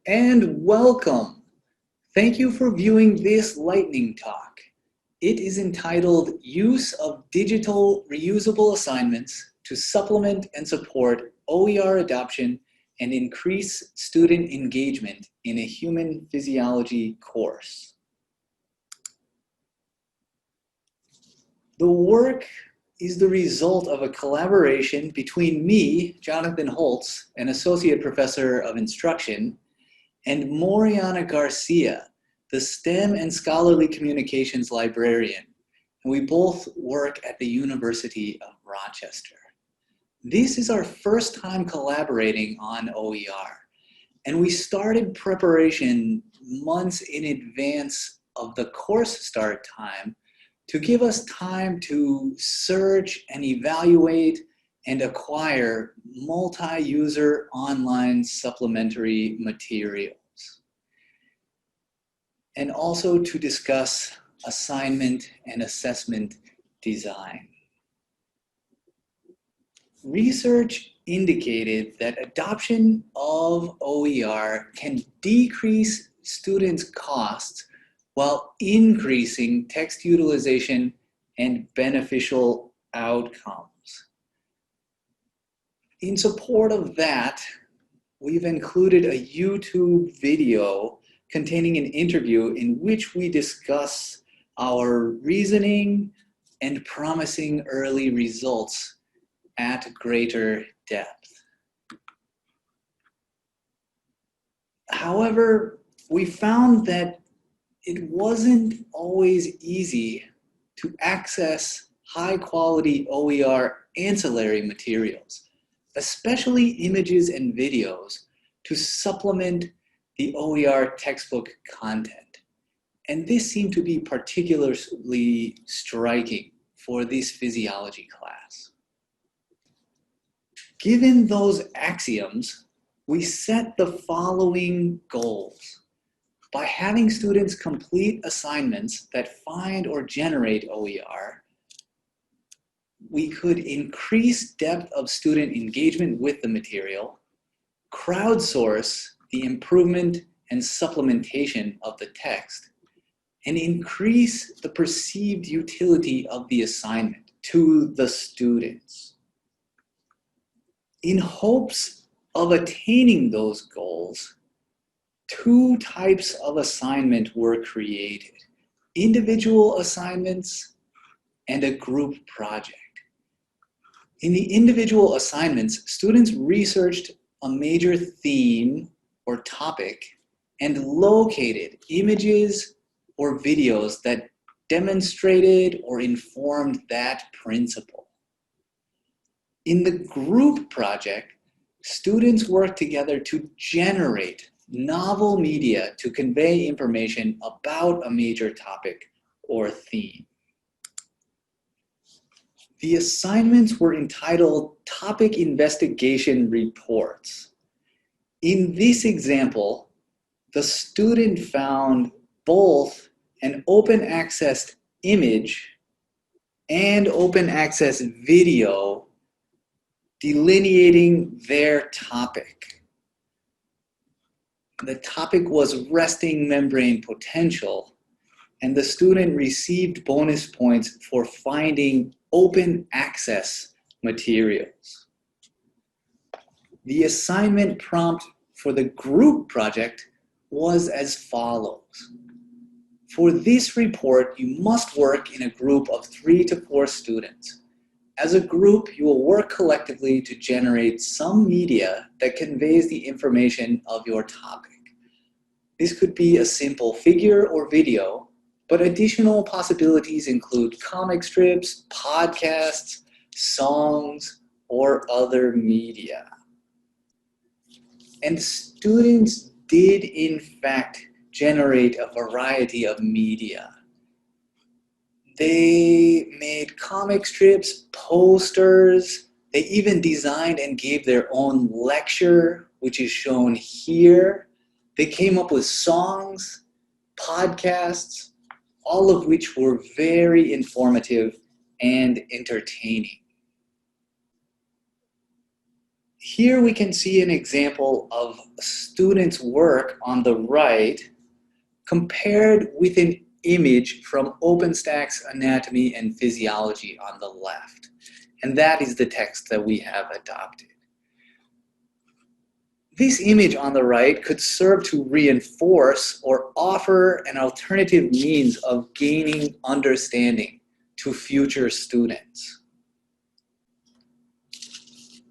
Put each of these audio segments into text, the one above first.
And welcome. Thank you for viewing this lightning talk. It is entitled Use of Digital Reusable Assignments to Supplement and Support OER Adoption and Increase Student Engagement in a Human Physiology Course. The work is the result of a collaboration between me, Jonathan Holz, an Associate Professor of Instruction, and Moriana Garcia, the STEM and Scholarly Communications Librarian. And we both work at the University of Rochester. This is our first time collaborating on OER, and we started preparation months in advance of the course start time to give us time to search and evaluate and acquire multi-user online supplementary materials, and also to discuss assignment and assessment design. Research indicated that adoption of OER can decrease students' costs while increasing text utilization and beneficial outcomes. In support of that, we've included a YouTube video containing an interview in which we discuss our reasoning and promising early results at greater depth. However, we found that it wasn't always easy to access high-quality OER ancillary materials, especially images and videos, to supplement the OER textbook content. And this seemed to be particularly striking for this physiology class. Given those axioms, we set the following goals. By having students complete assignments that find or generate OER, we could increase depth of student engagement with the material, crowdsource the improvement and supplementation of the text, and increase the perceived utility of the assignment to the students. In hopes of attaining those goals, two types of assignment were created: individual assignments and a group project. In the individual assignments, students researched a major theme or topic and located images or videos that demonstrated or informed that principle. In the group project, students worked together to generate novel media to convey information about a major topic or theme. The assignments were entitled Topic Investigation Reports. In this example, the student found both an open access image and open access video delineating their topic. The topic was resting membrane potential, and the student received bonus points for finding open access materials. The assignment prompt for the group project was as follows. For this report, you must work in a group of 3 to 4 students. As a group, you will work collectively to generate some media that conveys the information of your topic. This could be a simple figure or video, but additional possibilities include comic strips, podcasts, songs, or other media. And students did, in fact, generate a variety of media. They made comic strips, posters. They even designed and gave their own lecture, which is shown here. They came up with songs, podcasts, all of which were very informative and entertaining. Here we can see an example of students' work on the right compared with an image from OpenStack's Anatomy and Physiology on the left. And that is the text that we have adopted. This image on the right could serve to reinforce or offer an alternative means of gaining understanding to future students.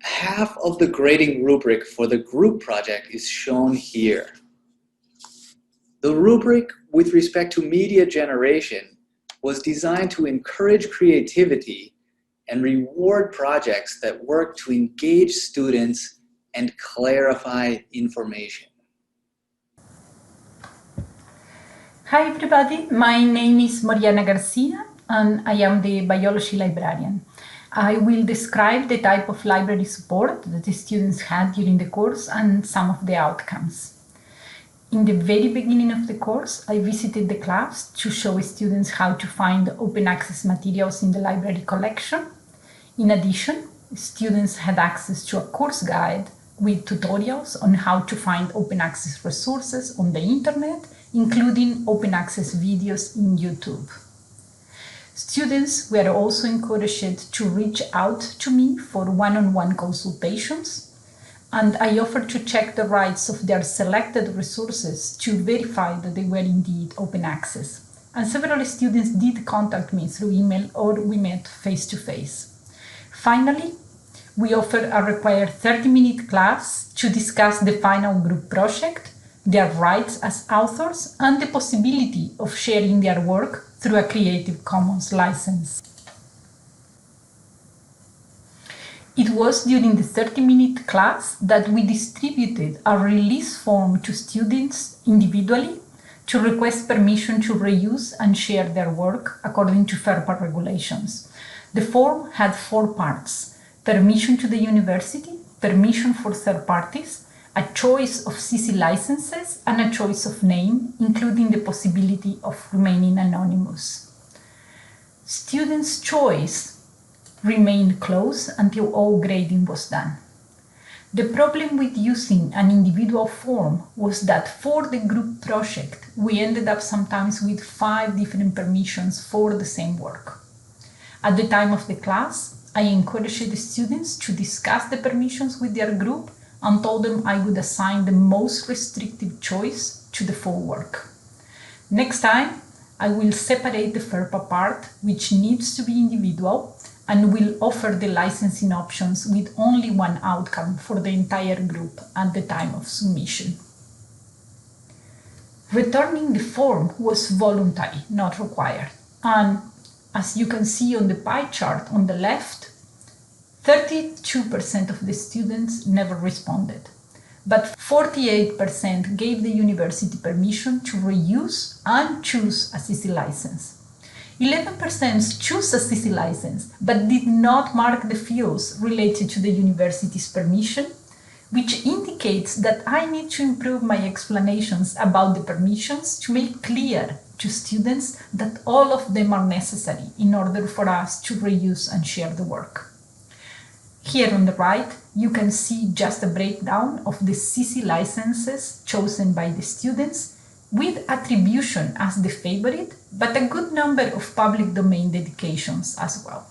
Half of the grading rubric for the group project is shown here. The rubric with respect to media generation was designed to encourage creativity and reward projects that work to engage students and clarify information. Hi everybody, my name is Moriana Garcia and I am the biology librarian. I will describe the type of library support that the students had during the course and some of the outcomes. In the very beginning of the course, I visited the class to show students how to find open access materials in the library collection. In addition, students had access to a course guide with tutorials on how to find open access resources on the internet, including open access videos in YouTube. Students were also encouraged to reach out to me for one-on-one consultations, and I offered to check the rights of their selected resources to verify that they were indeed open access. And several students did contact me through email or we met face-to-face. Finally, we offered a required 30-minute class to discuss the final group project, their rights as authors, and the possibility of sharing their work through a Creative Commons license. It was during the 30-minute class that we distributed a release form to students individually to request permission to reuse and share their work according to FERPA regulations. The form had 4 parts: permission to the university, permission for third parties, a choice of CC licenses, and a choice of name, including the possibility of remaining anonymous. Students' choice remained closed until all grading was done. The problem with using an individual form was that for the group project, we ended up sometimes with 5 different permissions for the same work. At the time of the class, I encouraged the students to discuss the permissions with their group and told them I would assign the most restrictive choice to the full work. Next time, I will separate the FERPA part, which needs to be individual, and will offer the licensing options with only one outcome for the entire group at the time of submission. Returning the form was voluntary, not required. And as you can see on the pie chart on the left, 32% of the students never responded, but 48% gave the university permission to reuse and choose a CC license. 11% chose a CC license, but did not mark the fields related to the university's permission, which indicates that I need to improve my explanations about the permissions to make clear to students that all of them are necessary in order for us to reuse and share the work. Here on the right, you can see just a breakdown of the CC licenses chosen by the students, with attribution as the favorite, but a good number of public domain dedications as well.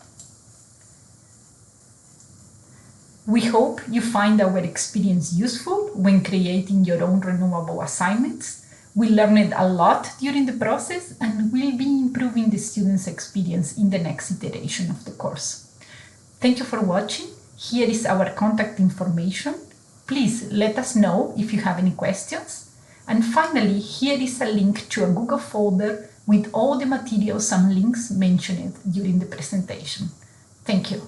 We hope you find our experience useful when creating your own renewable assignments. We learned a lot during the process and will be improving the students' experience in the next iteration of the course. Thank you for watching. Here is our contact information. Please let us know if you have any questions. And finally, here is a link to a Google folder with all the materials and links mentioned during the presentation. Thank you.